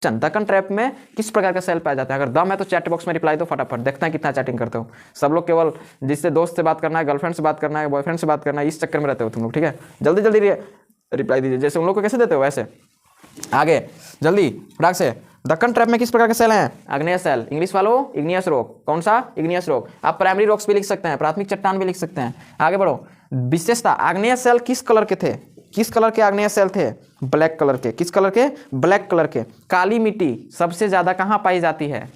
Deccan trap में किस प्रकार का सेल पाया जाता है? अगर दम है तो चैट बॉक्स में रिप्लाई दो फटाफट, देखते हैं कितना चैटिंग करते हो। सब लोग केवल जिससे दोस्त से बात करना है, गर्लफ्रेंड से बात करना है, बॉयफ्रेंड से बात करना है, इस चक्कर में रहते हो तुम लोग, ठीक है? जल्दी जल्दी रिप्लाई दीजिए, जैसे उन लोग को कैसे देते हो वैसे। आगे जल्दी फटाक से। दक्कन ट्रैप में किस प्रकार के सेल हैं? आग्नेय सेल। इंग्लिश वालों इग्नियस रॉक। कौन सा? Igneous rock. आप प्राइमरी रॉक्स भी लिख सकते हैं, प्राथमिक चट्टान भी लिख सकते हैं। आगे बढ़ो। विशेषता, आग्नेय सेल किस कलर के थे? किस कलर के आग्नेय सेल थे? ब्लैक कलर के। किस कलर के? ब्लैक कलर के। काली मिट्टी सबसे ज्यादा कहाँ पाई जाती है?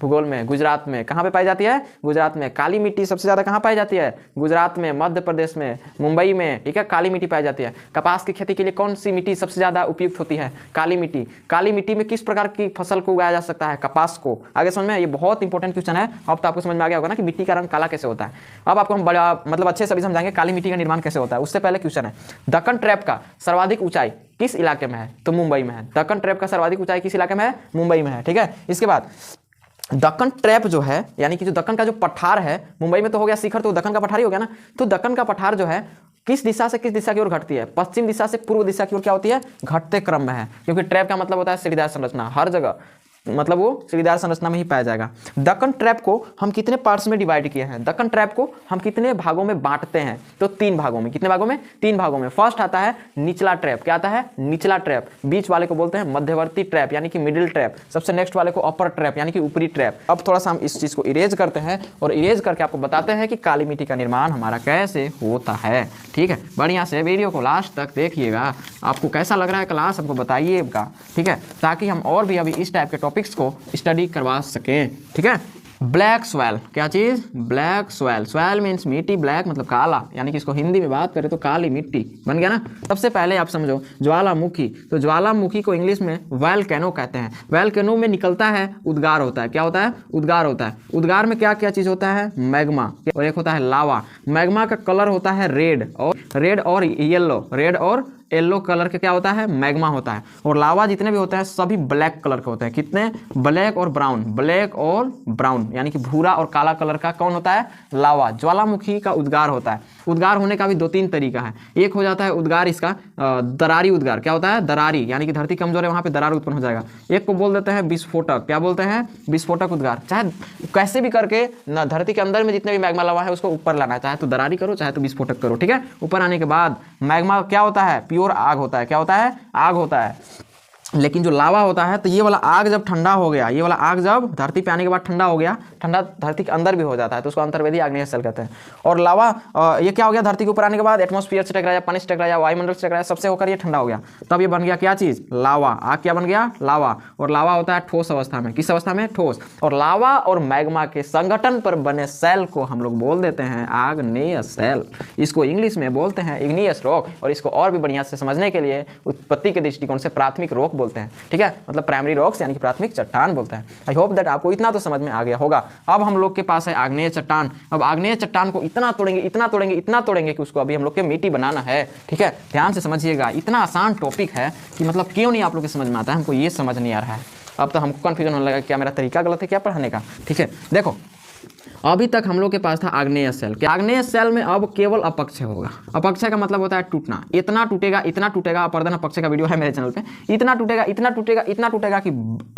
भूगोल में, गुजरात में। कहाँ पे पाई जाती है? गुजरात में। काली मिट्टी सबसे ज्यादा कहाँ पाई जाती है? गुजरात में, मध्य प्रदेश में, मुंबई में, ठीक है, काली मिट्टी पाई जाती है। कपास की खेती के लिए कौन सी मिट्टी सबसे ज्यादा उपयुक्त होती है? काली मिट्टी। काली मिट्टी में किस प्रकार की फसल को उगाया जा सकता है? कपास को। आगे समझ में, ये बहुत इंपॉर्टेंट क्वेश्चन है। अब तो आपको समझ में आ गया होगा ना कि मिट्टी का रंग काला कैसे होता है। अब आपको हम बड़ा मतलब अच्छे से अभी समझाएंगे काली मिट्टी का निर्माण कैसे होता है। उससे पहले क्वेश्चन है, दक्कन ट्रैप का सर्वाधिक ऊंचाई किस इलाके में है? तो मुंबई में है। दक्कन ट्रैप का सर्वाधिक ऊंचाई किस इलाके में है? मुंबई में है, ठीक है। इसके बाद दक्कन ट्रैप जो है, यानी कि जो दक्कन का जो पठार है, मुंबई में तो हो गया शिखर, तो दक्कन का पठार ही हो गया ना। तो दक्कन का पठार जो है किस दिशा से किस दिशा की ओर घटती है? पश्चिम दिशा से पूर्व दिशा की ओर क्या होती है? घटते क्रम में है, क्योंकि ट्रैप का मतलब होता है सीढ़ीदार संरचना। हर जगह मतलब वो सीढ़ीदार संरचना में ही पाया जाएगा। दक्कन ट्रैप को हम कितने पार्ट्स में डिवाइड किए हैं? दक्कन ट्रैप को हम कितने भागों में बांटते हैं? तो 3 भागों में। कितने भागों में? 3 भागों में। फर्स्ट आता है निचला ट्रैप। क्या आता है? निचला ट्रैप। बीच वाले को बोलते हैं मध्यवर्ती ट्रैप यानी कि मिडिल ट्रैप। सबसे नेक्स्ट वाले को अपर ट्रैप यानी कि ऊपरी ट्रैप। अब थोड़ा सा हम इस चीज को इरेज करते हैं और इरेज करके आपको बताते हैं कि काली मिट्टी का निर्माण हमारा कैसे होता है, ठीक है। बढ़िया से वीडियो को लास्ट तक देखिएगा। आपको कैसा लग रहा है क्लास हमको बताइएगा, ठीक है, ताकि हम और भी अभी इस टाइप के टॉपिक्स को स्टडी करवा सकें, ठीक है। ब्लैक सॉइल, क्या चीज? Black soil. सॉइल मीन्स मिट्टी, ब्लैक मतलब काला, यानी कि इसको हिंदी में बात करें तो काली मिट्टी बन गया ना। सबसे पहले आप समझो ज्वालामुखी। तो ज्वालामुखी को इंग्लिश में वोल्केनो कहते हैं। वोल्केनो में निकलता है उद्गार होता है। क्या होता है? उद्गार होता है। उद्गार में क्या क्या चीज होता है? मैग्मा और एक होता है लावा। मैग्मा का कलर होता है रेड और येलो। रेड और येलो कलर के क्या होता है? मैग्मा होता है। और लावा जितने भी होते हैं सभी ब्लैक कलर के होते हैं। कितने? ब्लैक और ब्राउन। ब्लैक और ब्राउन यानी कि भूरा और काला कलर का कौन होता है? लावा। ज्वालामुखी का उद्गार होता है। उद्गार होने का भी 2-3 तरीका है। एक हो जाता है उद्गार इसका दरारी उद्गार। क्या होता है? दरारी, यानी कि धरती कमजोर है वहां पे दरार उत्पन्न हो जाएगा। एक को बोल देते हैं विस्फोटक। क्या बोलते हैं? विस्फोटक उद्गार। चाहे कैसे भी करके ना धरती के अंदर में जितने भी मैग्मा लावा है उसको ऊपर लाना है, चाहे तो दरारी करो चाहे तो विस्फोटक करो, ठीक है। ऊपर आने के बाद मैग्मा क्या होता है? प्योर आग होता है। क्या होता है? आग होता है। लेकिन जो लावा होता है, तो ये वाला आग जब ठंडा हो गया, ये वाला आग जब धरती पे आने के बाद ठंडा हो गया, ठंडा धरती के अंदर भी हो जाता है, तो उसको अंतर्वेदी आग्नेय सेल कहते हैं। और लावा ये क्या हो गया? धरती के ऊपर आने के बाद एटमॉस्फेयर से टकराया, पानी से टकराया, वायुमंडल से टकराया, सबसे होकर ये ठंडा हो गया, तब ये बन गया क्या चीज? लावा। आग क्या बन गया? लावा। और लावा होता है ठोस अवस्था में। किस अवस्था में? ठोस। और लावा और मैग्मा के संगठन पर बने सेल को हम लोग बोल देते हैं आग्नेय सेल। इसको इंग्लिश में बोलते हैं इग्नियस रॉक, और इसको और भी बढ़िया से समझने के लिए उत्पत्ति के दृष्टिकोण से प्राथमिक रॉक बोलते हैं, ठीक है। मतलब प्राइमरी रॉक्स यानी कि प्राथमिक चट्टान बोलते हैं। आई होप दैट आपको इतना तो समझ में आ गया होगा। अब हम लोग के पास है आग्नेय चट्टान। अब आग्नेय चट्टान को इतना तोड़ेंगे कि उसको अभी हम लोग के मिट्टी बनाना है, ठीक है। ध्यान से समझिएगा, इतना आसान टॉपिक है कि मतलब क्यों नहीं आप लोग के समझ में आता है, हमको ये समझ नहीं आ रहा है। अब तो हमको कन्फ्यूजन होने लगा क्या मेरा तरीका गलत है क्या पढ़ाने का, ठीक है। देखो अभी तक हम लोग के पास था आग्नेय सेल। क्या आग्नेय सेल में अब केवल अपक्षय होगा। अपक्षय का मतलब होता है टूटना। इतना टूटेगा। अपर्दन अपक्षय का वीडियो है मेरे चैनल पे। इतना टूटेगा कि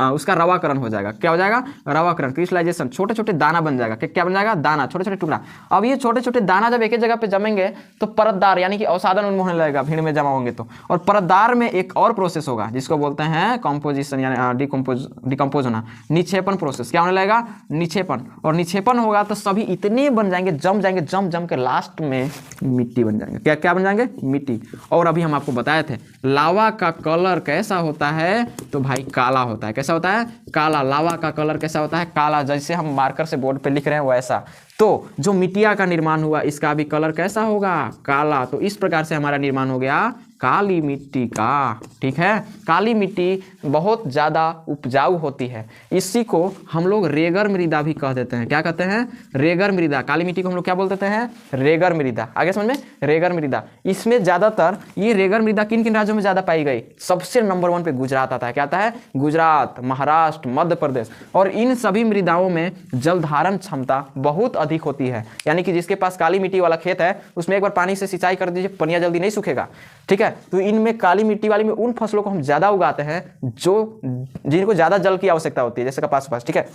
उसका रवाकरण हो जाएगा। क्या हो जाएगा? रवाकरण, क्रिस्टलाइजेशन। छोटे छोटे दाना बन जाएगा। क्या बन जाएगा? दाना, छोटे छोटे टुकड़ा। अब ये छोटे छोटे दाना जब एक ही जगह पे जमेंगे तो परतदार यानी कि अवसादन उन्मूलन होने लगेगा, भीड़ में जमा होंगे तो। और परतदार में एक और प्रोसेस होगा जिसको बोलते हैं कॉम्पोजिशन यानी डिकम्पोज होना, निक्षेपण प्रोसेस। क्या होने लगेगा? निक्षेपण। और निक्षेपण होगा तो सभी इतने बन जाएंगे, जम के लास्ट में मिट्टी बन जाएंगे। क्या बन जाएंगे? मिट्टी। और अभी हम आपको बताए थे लावा का कलर कैसा होता है, तो भाई काला होता है। कैसा होता है? काला। लावा का कलर कैसा होता है? काला। जैसे हम मार्कर से बोर्ड पे लिख रहे हैं वैसा। तो जो मिट्टिया का निर्माण हुआ इसका भी कलर कैसा होगा? काला। तो इस प्रकार से हमारा निर्माण हो गया काली मिट्टी का, ठीक है। काली मिट्टी बहुत ज़्यादा उपजाऊ होती है। इसी को हम लोग रेगर मृदा भी कह देते हैं। क्या कहते हैं? रेगर मृदा। काली मिट्टी को हम लोग क्या बोल देते हैं? रेगर मृदा। आगे समझ में? रेगर मृदा। इसमें ज़्यादातर ये रेगर मृदा किन किन राज्यों में ज़्यादा पाई गई? सबसे नंबर 1 पे गुजरात आता है। क्या आता है? गुजरात, महाराष्ट्र, मध्य प्रदेश। और इन सभी मृदाओं में जल धारण क्षमता बहुत अधिक होती है। यानी कि जिसके पास काली मिट्टी वाला खेत है उसमें एक बार पानी से सिंचाई कर दीजिए, पनिया जल्दी नहीं सूखेगा, ठीक है। है। तो इनमें काली मिट्टी वाली में उन फसलों को हम ज़्यादा उगाते हैं जो जिनको ज़्यादा जल की आवश्यकता होती है, जैसे कपास। ठीक है,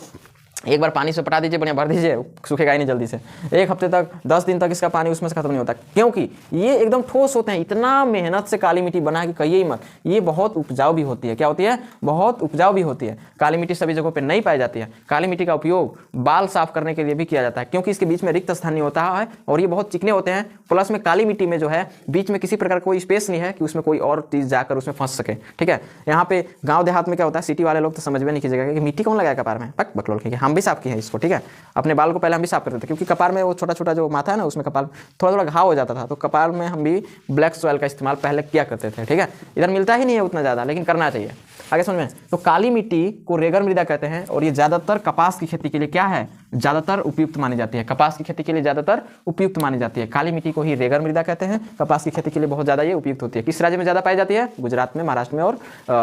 एक बार पानी से पटा दीजिए, बढ़िया भर दीजिए, सूखेगा ही नहीं जल्दी से। एक हफ्ते तक 10 दिन तक इसका पानी उसमें से खत्म नहीं होता, क्योंकि ये एकदम ठोस होते हैं। इतना मेहनत से काली मिट्टी बना के कहिए ही मत। ये बहुत उपजाऊ भी होती है। क्या होती है? बहुत उपजाऊ भी होती है। काली मिट्टी सभी जगहों पर नहीं पाई जाती है। काली मिट्टी का उपयोग बाल साफ करने के लिए भी किया जाता है, क्योंकि इसके बीच में रिक्त स्थान नहीं होता है और ये बहुत चिकने होते हैं। प्लस में काली मिट्टी में जो है बीच में किसी प्रकार कोई स्पेस नहीं है कि उसमें कोई और चीज़ जाकर उसमें फंस सके। ठीक है, यहाँ पे गाँव देहात में क्या होता है, सिटी वाले लोग तो समझ में नहीं कीजिएगा कि मिट्टी कौन लगाया कपार में, पक बकलोल के। हम भी साफ किए हैं इसको। ठीक है, अपने बाल को पहले हम भी साफ करते थे, क्योंकि कपार में वो छोटा छोटा जो माथा है ना, उसमें कपार थोड़ा थोड़ा घाव हो जाता था, तो कपार में हम भी ब्लैक सॉइल का इस्तेमाल पहले किया करते थे। ठीक है, इधर मिलता ही नहीं है उतना ज़्यादा, लेकिन करना चाहिए। आगे समझ में। तो काली मिट्टी को रेगर मृदा कहते हैं और ये ज़्यादातर कपास की खेती के लिए क्या है, ज़्यादातर उपयुक्त मानी जाती है। कपास की खेती के लिए ज़्यादातर उपयुक्त मानी जाती है। काली मिट्टी को ही रेगर मृदा कहते हैं। कपास की खेती के लिए बहुत ज़्यादा ये उपयुक्त होती है। किस राज्य में ज़्यादा पाई जाती है? गुजरात में, महाराष्ट्र में और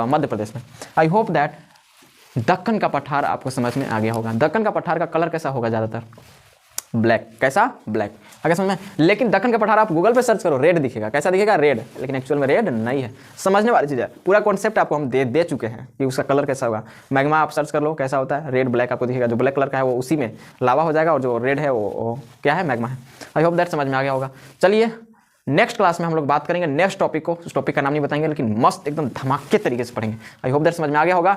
मध्य प्रदेश में। आई होप दैट दक्कन का पठार आपको समझ में आ गया होगा। दक्कन का पठार का कलर कैसा होगा? ज़्यादातर ब्लैक। कैसा? ब्लैक। आगे समझ में। लेकिन दक्कन का पठार आप गूगल पे सर्च करो, रेड दिखेगा। कैसा दिखेगा? रेड। लेकिन एक्चुअल में रेड नहीं है। समझने वाली चीज़ है। पूरा कॉन्सेप्ट आपको हम दे चुके हैं कि उसका कलर कैसा होगा। मैग्मा आप सर्च कर लो, कैसा होता है, रेड ब्लैक आपको दिखेगा। जो ब्लैक कलर का है वो उसी में लावा हो जाएगा, और जो रेड है वो क्या है? मैग्मा है। आई होप दैट समझ में आ गया होगा। चलिए नेक्स्ट क्लास में हम लोग बात करेंगे नेक्स्ट टॉपिक को। उस टॉपिक का नाम नहीं बताएंगे, लेकिन मस्त एकदम धमाके तरीके से पढ़ेंगे। आई होप दैट समझ में आ गया होगा।